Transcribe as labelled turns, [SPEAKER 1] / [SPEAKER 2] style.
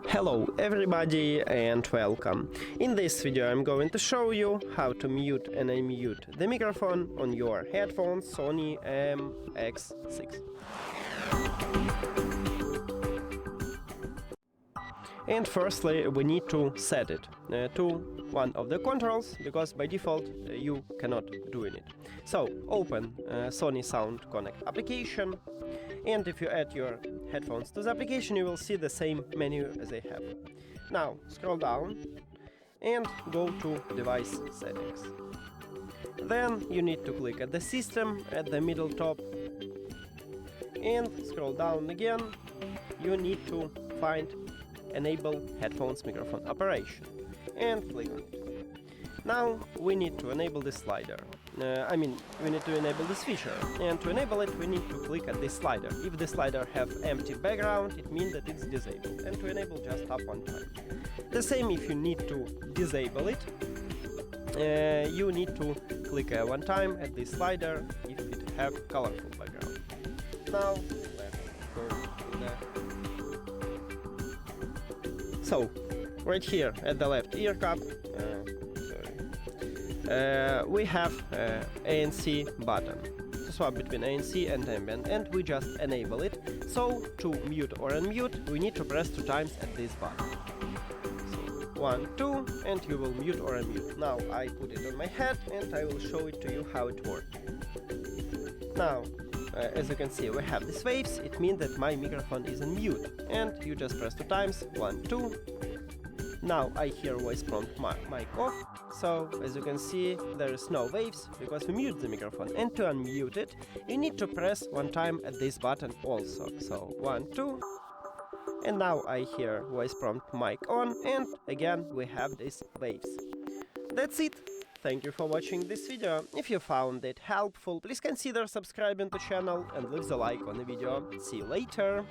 [SPEAKER 1] Hello everybody and welcome. In this video I'm going to show you how to mute and unmute the microphone on your headphones Sony MX6. And firstly we need to set it to one of the controls, because by default you cannot do it. So open Sony SoundConnect application, and if you add your headphones to the application you will see the same menu as I have. Now scroll down and go to device settings. Then you need to click at the system at the middle top and scroll down again. You need to find enable headphones microphone operation and click on it. Now we need to enable the slider. We need to enable this feature, and to enable it we need to click at this slider. If the slider have empty background, it means that it's disabled, and to enable just tap one time. The same if you need to disable it, you need to click one time at this slider if it have colorful background. Now let's go to the... So right here at the left ear cup, we have ANC button to swap between ANC and ambient, and we just enable it. So to mute or unmute we need to press 2 times at this button. So 1, 2, and you will mute or unmute. Now I put it on my head and I will show it to you how it works. Now as you can see we have these waves. It means that my microphone is on mute, and you just press 2 times, 1, 2. Now I hear voice prompt mic off, so as you can see there is no waves because we mute the microphone, and to unmute it you need to press 1 time at this button also. So 1, 2, and now I hear voice prompt mic on, and again we have these waves. That's it. Thank you for watching this video. If you found it helpful, please consider subscribing to the channel and leave the like on the video. See you later!